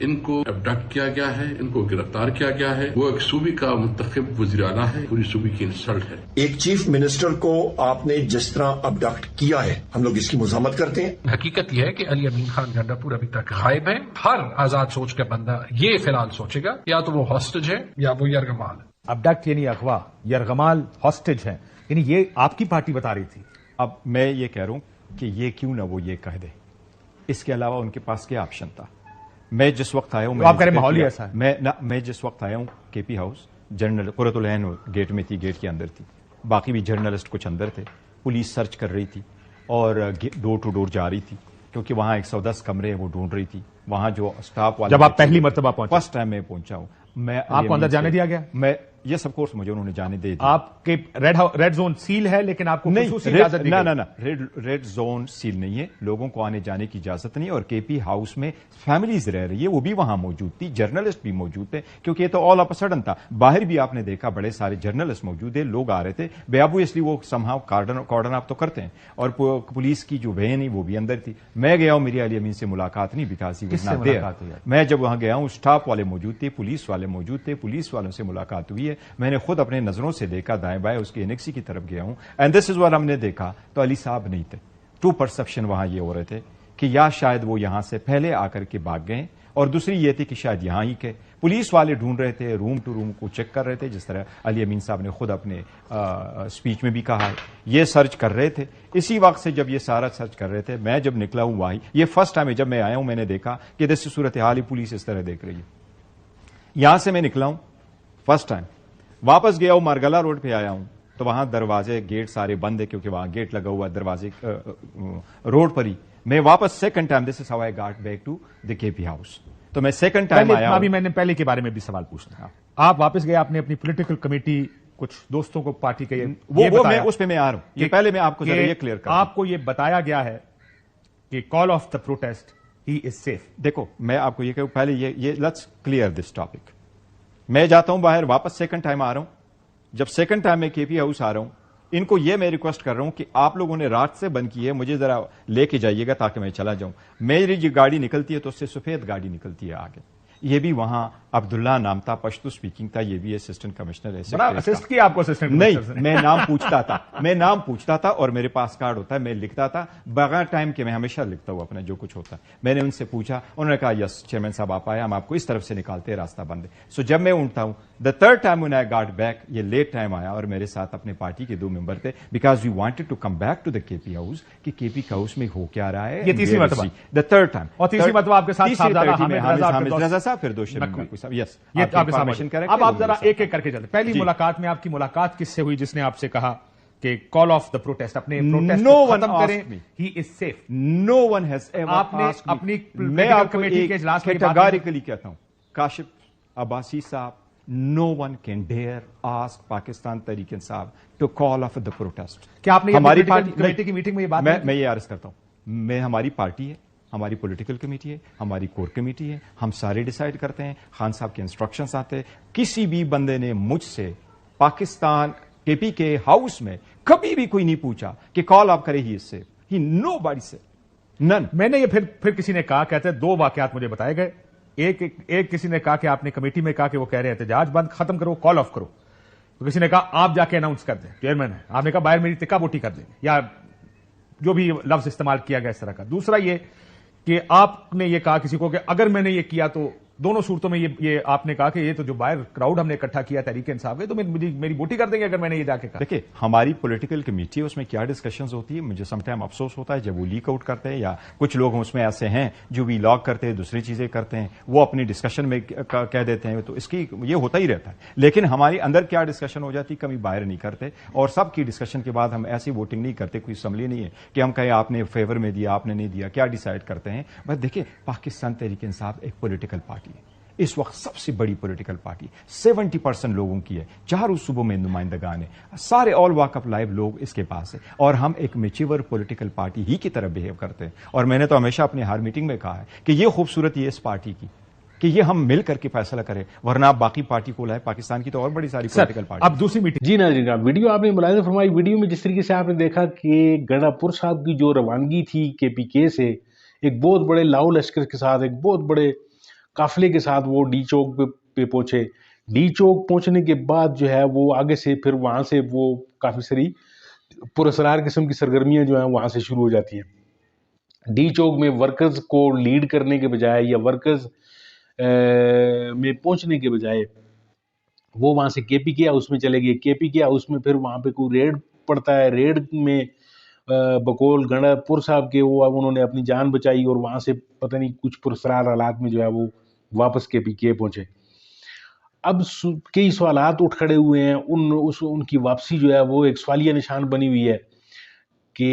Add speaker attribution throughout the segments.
Speaker 1: ان کو ابڈکٹ کیا گیا ہے، ان کو گرفتار کیا گیا ہے. وہ ایک صوبے کا منتخب وزیر اعلیٰ ہے، پوری صوبے کی انسلٹ ہے.
Speaker 2: ایک چیف منسٹر کو آپ نے جس طرح ابڈکٹ کیا ہے، ہم لوگ اس کی مذمت کرتے ہیں.
Speaker 3: حقیقت یہ ہے کہ علی امین خان گنڈاپور ابھی تک غائب ہے. ہر آزاد سوچ کا بندہ یہ فی الحال سوچے گا یا تو وہ ہاسٹیج ہے یا وہ یرغمال ہے.
Speaker 4: ابڈکٹ یعنی اغوا، یرغمال ہاسٹیج ہے، یعنی یہ آپ کی پارٹی بتا رہی تھی.
Speaker 5: اب میں یہ کہہ رہا ہوں کہ یہ کیوں نہ وہ یہ کہہ دے، اس کے علاوہ ان کے پاس کیا آپشن تھا. میں جس وقت آیا ہوں،
Speaker 4: آپ کہہ رہے ماحول ہی ایسا ہے.
Speaker 5: میں جس وقت آیا ہوں کے پی ہاؤس، جنرل قرۃ العین گیٹ میں تھی، گیٹ کے اندر تھی، باقی بھی جرنلسٹ کچھ اندر تھے. پولیس سرچ کر رہی تھی اور ڈور ٹو ڈور جا رہی تھی، کیونکہ وہاں 110 کمرے وہ ڈھونڈ رہی تھی. وہاں جو اسٹاف والے،
Speaker 4: جب آپ پہلی مرتبہ پہنچے،
Speaker 5: فرسٹ ٹائم میں پہنچا ہوں میں،
Speaker 4: آپ کو اندر جانے دیا گیا؟
Speaker 5: میں یس آف کورس مجھے انہوں نے جانے دے دیا.
Speaker 4: آپ کے ریڈ زون سیل ہے لیکن آپ کو خصوصی اجازت دی گئی؟
Speaker 5: نہ ریڈ زون سیل نہیں ہے، لوگوں کو آنے جانے کی اجازت نہیں. اور کے پی ہاؤس میں فیملیز رہ رہی ہے، وہ بھی وہاں موجود تھی، جرنلسٹ بھی موجود تھے، کیونکہ یہ تو آل آف سڈن تھا. باہر بھی آپ نے دیکھا بڑے سارے جرنلسٹ موجود ہیں، لوگ آ رہے تھے بے ابو، اس لیے وہ سمہاؤ کارڈن آپ تو کرتے ہیں. اور پولیس کی جو وین ہے وہ بھی اندر تھی. میں گیا ہوں، میری علی امین سے ملاقات نہیں، بیکاز میں جب وہاں گیا ہوں اسٹاف والے موجود تھے، پولیس والے موجود تھے، پولیس والوں سے ملاقات ہوئی ہے. میں نے خود اپنے نظروں سے دیکھا، دائیں بائیں اس کے انیکسی کی طرف گیا ہوں، اینڈ دس از واٹ ہم نے دیکھا. تو علی صاحب نہیں تھے. ٹو پرسپشن وہاں یہ ہو رہے تھے کہ یا شاید وہ یہاں سے پہلے آ کر کے بھاگ گئے، اور دوسری یہ تھی کہ شاید یہاں ہی کے پولیس والے ڈھونڈ رہے تھے، روم ٹو روم کو چیک کر رہے تھے، جس طرح علی امین صاحب نے خود اپنے اسپیچ میں بھی کہا ہے. یہ سرچ کر رہے تھے. اسی وقت سے جب یہ سارا سرچ کر رہے تھے، میں جب نکلا ہوں وہاں، یہ فرسٹ ٹائم ہے جب میں آیا ہوں، میں نے دیکھا کہ جیسے صورتحال ہی پولیس اس طرح دیکھ رہی ہے. یہاں سے میں نکلا ہوں فرسٹ ٹائم، واپس گیا ہوں مارگلا روڈ پہ آیا ہوں تو وہاں دروازے گیٹ سارے بند ہے، کیونکہ وہاں گیٹ لگا ہوا ہے دروازے روڈ پر ہی. میں واپس second time, this is how I got back to the K P house. تو میں سیکنڈ ٹائم آیا.
Speaker 4: ابھی میں نے پہلے کے بارے میں بھی سوال پوچھنا ہے. آپ واپس گئے، آپ نے اپنی پولیٹیکل کمیٹی کچھ دوستوں کو پارٹی کے
Speaker 5: اس پہ میں آ رہا ہوں. یہ پہلے میں آپ کو یہ کلیئر کر،
Speaker 4: آپ کو یہ بتایا گیا ہے کہ call off the protest he is safe.
Speaker 5: دیکھو میں آپ کو یہ کہوں، پہلے یہ لیٹس کلیئر دس ٹاپک. میں جاتا ہوں باہر، واپس سیکنڈ ٹائم آ رہا ہوں. جب سیکنڈ ٹائم میں کے پی ہاؤس آ رہا ہوں، ان کو یہ میں ریکویسٹ کر رہا ہوں کہ آپ لوگوں نے رات سے بند کی ہے، مجھے ذرا لے کے جائیے گا تاکہ میں چلا جاؤں. میری جو گاڑی نکلتی ہے تو اس سے سفید گاڑی نکلتی ہے آگے. یہ بھی وہاں عبداللہ نام تھا، پشتو سپیکنگ تھا، یہ بھی اسسٹنٹ کمشنر ہے.
Speaker 4: اسسٹ کیا آپ کو اسسٹنٹ؟
Speaker 5: نہیں، میں نام پوچھتا تھا اور میرے پاس کارڈ ہوتا ہے، میں لکھتا تھا بغیر ٹائم کے. میں ہمیشہ لکھتا ہوں اپنا جو کچھ ہوتا ہے. میں نے ان سے پوچھا، انہوں نے کہا یس چیئرمین صاحب آپ آئے، ہم آپ کو اس طرف سے نکالتے ہیں، راستہ بند ہے. سو جب میں اٹھتا ہوں the third time when I got back، یہ لیٹ ٹائم آیا اور میرے ساتھ اپنے پارٹی کے 2 ممبر تھے، because we wanted to come back to the K P house کہ کے پی ہاؤس میں ہو کیا رہا ہے.
Speaker 4: یہ تیسری مرتبہ،
Speaker 5: دا تھرڈ ٹائم.
Speaker 4: اور تیسری مرتبہ آپ کے ساتھ
Speaker 5: حامد رضا صاحب، پھر دوسرے
Speaker 4: یس، یہ آپ کے سامنے. اب آپ ذرا ایک ایک کر کے چلتے. پہلی ملاقات میں آپ کی ملاقات کس سے ہوئی جس نے آپ سے کہا کہ کال آف دا پروٹیسٹ، اپنے پروٹیسٹ ختم کریں، he is safe?
Speaker 5: No one has ever.
Speaker 4: آپ نے اپنی پولیٹیکل کمیٹی کے اجلاس میں
Speaker 5: کیٹاگوریکلی کہتا ہوں، کاشف عباسی صاحب، no one can dare ask Pakistan Tehreek Insaf to call off the protest.
Speaker 4: کیا آپ نے ہماری کمیٹی کی میٹنگ میں یہ بات؟
Speaker 5: میں یہ عرض کرتا ہوں، میں ہماری پارٹی ہے، ہماری پولیٹیکل کمیٹی ہے، ہماری کور کمیٹی ہے، ہم سارے ڈیسائیڈ کرتے ہیں. خان صاحب کے انسٹرکشنز آتے ہیں. کسی بھی بندے نے مجھ سے پاکستان کے پی کے ہاؤس میں کبھی بھی کوئی نہیں پوچھا کہ کال آپ کرے ہی اس سے. ہی نو باڈی سے نن.
Speaker 4: میں نے یہ پھر کسی نے کہا، کہتے ہیں 2 واقعات مجھے بتائے گئے. ایک کسی نے کہا کہ آپ نے کمیٹی میں کہا کہ وہ کہہ رہے احتجاج بند ختم کرو، کال آف کرو. تو کسی نے کہا آپ جا کے اناؤنس کر دیں، چیئرمین ہے. آپ نے کہا باہر میری ٹکا بوٹی کر دیں، یا جو بھی لفظ استعمال کیا گیا اس طرح کا. دوسرا یہ کہ آپ نے یہ کہا کسی کو کہ اگر میں نے یہ کیا تو، دونوں صورتوں میں یہ آپ نے کہا کہ یہ تو جو باہر کراؤڈ ہم نے اکٹھا کیا تحریک انصاف ہے تو میری بوٹی کر دیں گے اگر میں نے یہ جا کے کہا.
Speaker 5: دیکھیں ہماری پولیٹیکل کمیٹی، اس میں کیا ڈسکشنز ہوتی ہے. مجھے سم ٹائم افسوس ہوتا ہے جب وہ لیک آؤٹ کرتے ہیں، یا کچھ لوگ اس میں ایسے ہیں جو بھی لاگ کرتے ہیں، دوسری چیزیں کرتے ہیں، وہ اپنی ڈسکشن میں کہہ دیتے ہیں. تو اس کی یہ ہوتا ہی رہتا ہے. لیکن ہمارے اندر کیا ڈسکشن ہو جاتی، کبھی باہر نہیں کرتے. اور سب کی ڈسکشن کے بعد ہم ایسی ووٹنگ نہیں کرتے. کوئی اسمبلی نہیں ہے کہ ہم کہیں آپ نے فیور میں دیا، آپ نے نہیں دیا. کیا ڈیسائیڈ کرتے ہیں؟ بس دیکھیں، پاکستان تحریک انصاف ایک پولیٹیکل پارٹی ہے، اس وقت سب سے بڑی پولیٹیکل پارٹی، 70% لوگوں کی ہے، 4 صوبوں میں نمائندگان ہیں، سارے آل واک آف لائف لوگ اس کے پاس ہیں. اور ہم ایک میچور پولیٹیکل پارٹی ہی کی طرح بہیو کرتے ہیں. اور میں نے تو ہمیشہ اپنے ہر میٹنگ میں کہا ہے کہ یہ خوبصورتی ہے اس پارٹی کی کہ یہ ہم مل کر کے فیصلہ کریں، ورنہ آپ باقی پارٹی کو لائے. پاکستان کی تو اور بڑی ساری پولیٹیکل پارٹی.
Speaker 4: اب دوسری میٹنگ.
Speaker 6: جی ناظرین، ویڈیو آپ نے ملاحظہ فرمائی. ویڈیو میں جس طریقے سے آپ نے دیکھا کہ گنڈاپور صاحب کی جو روانگی تھی کے پی کے سے، ایک بہت بڑے لاؤ لشکر کے ساتھ، ایک بہت بڑے قافلے کے ساتھ وہ ڈی چوک پہ پہنچے. ڈی چوک پہنچنے کے بعد جو ہے وہ آگے سے پھر وہاں سے وہ کافی ساری پراسرار قسم کی سرگرمیاں جو ہیں وہاں سے شروع ہو جاتی ہیں. ڈی چوک میں ورکرز کو لیڈ کرنے کے بجائے یا ورکرز میں پہنچنے کے بجائے وہ وہاں سے کے پی کے ہاؤس میں چلے گئے. کے پی کے ہاؤس میں پھر وہاں پہ کوئی ریڈ پڑتا ہے. ریڈ میں بقول گنڈا پور صاحب کے وہ انہوں نے اپنی جان بچائی اور وہاں سے پتہ نہیں کچھ پرسرار حالات میں جو ہے وہ واپس کے پی کے پہنچے. اب کئی سوالات اٹھ کھڑے ہوئے ہیں. ان کی واپسی جو ہے وہ ایک سوالیہ نشان بنی ہوئی ہے کہ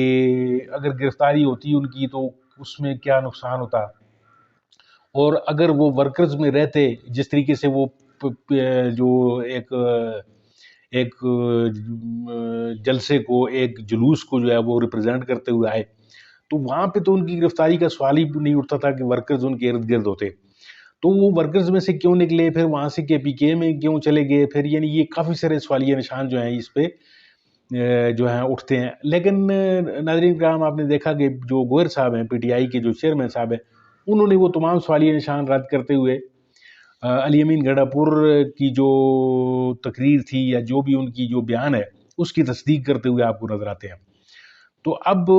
Speaker 6: اگر گرفتاری ہوتی ان کی تو اس میں کیا نقصان ہوتا, اور اگر وہ ورکرز میں رہتے جس طریقے سے وہ جو ایک جلسے کو ایک جلوس کو جو ہے وہ ریپرزینٹ کرتے ہوئے آئے, تو وہاں پہ تو ان کی گرفتاری کا سوال ہی نہیں اٹھتا تھا کہ ورکرز ان کے ارد گرد ہوتے. تو وہ ورکرز میں سے کیوں نکلے, پھر وہاں سے کے پی کے میں کیوں چلے گئے, پھر یعنی یہ کافی سارے سوالیہ نشان جو ہیں اس پہ جو ہیں اٹھتے ہیں. لیکن ناظرین کرام آپ نے دیکھا کہ جو گوہر صاحب ہیں پی ٹی آئی کے جو چیئرمین صاحب ہیں, انہوں نے وہ تمام سوالیہ نشان رد کرتے ہوئے علی امین گنڈا پور کی جو تقریر تھی یا جو بھی ان کی جو بیان ہے اس کی تصدیق کرتے ہوئے آپ کو نظر آتے ہیں. تو اب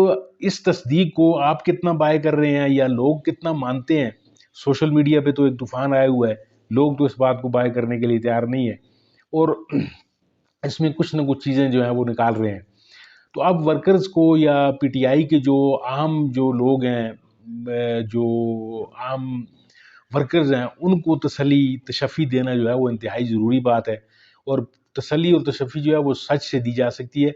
Speaker 6: اس تصدیق کو آپ کتنا بائے کر رہے ہیں یا لوگ کتنا مانتے ہیں؟ سوشل میڈیا پہ تو ایک طوفان آیا ہوا ہے, لوگ تو اس بات کو بائے کرنے کے لیے تیار نہیں ہیں اور اس میں کچھ نہ کچھ چیزیں جو ہیں وہ نکال رہے ہیں. تو اب ورکرز کو یا پی ٹی آئی کے جو عام جو لوگ ہیں, جو عام ورکرز ہیں, ان کو تسلی تشفی دینا جو ہے وہ انتہائی ضروری بات ہے. اور تسلی اور تشفی جو ہے وہ سچ سے دی جا سکتی ہے.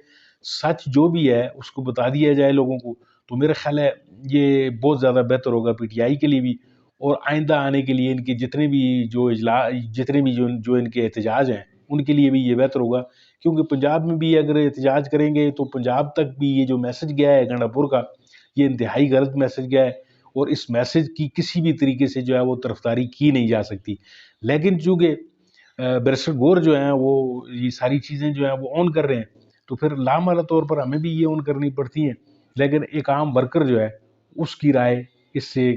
Speaker 6: سچ جو بھی ہے اس کو بتا دیا جائے لوگوں کو, تو میرا خیال ہے یہ بہت زیادہ بہتر ہوگا پی ٹی آئی کے لیے بھی, اور آئندہ آنے کے لیے ان کے جتنے بھی جو ان کے احتجاج ہیں ان کے لیے بھی یہ بہتر ہوگا. کیونکہ پنجاب میں بھی اگر احتجاج کریں گے تو پنجاب تک بھی یہ جو میسج گیا ہے گنڈا پور کا, یہ انتہائی غلط میسج گیا ہے, اور اس میسج کی کسی بھی طریقے سے جو ہے وہ طرفداری کی نہیں جا سکتی. لیکن چونکہ بیرسٹر گور جو ہیں وہ یہ ساری چیزیں جو ہیں وہ آن کر رہے ہیں, تو پھر لامحالہ طور پر ہمیں بھی یہ آن کرنی پڑتی ہیں. لیکن ایک عام ورکر جو ہے اس کی رائے اس سے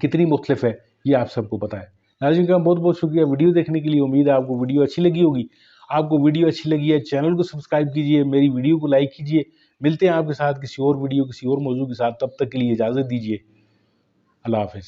Speaker 6: کتنی مختلف ہے یہ آپ سب کو پتہ ہے. ناظرین کا بہت بہت شکریہ ویڈیو دیکھنے کے لیے. امید ہے آپ کو ویڈیو اچھی لگی ہوگی. آپ کو ویڈیو اچھی لگی ہے چینل کو سبسکرائب کیجئے, میری ویڈیو کو لائک کیجئے. ملتے ہیں آپ کے ساتھ کسی اور ویڈیو کسی اور موضوع کے ساتھ, تب تک کے لیے اجازت دیجئے. اللہ حافظ.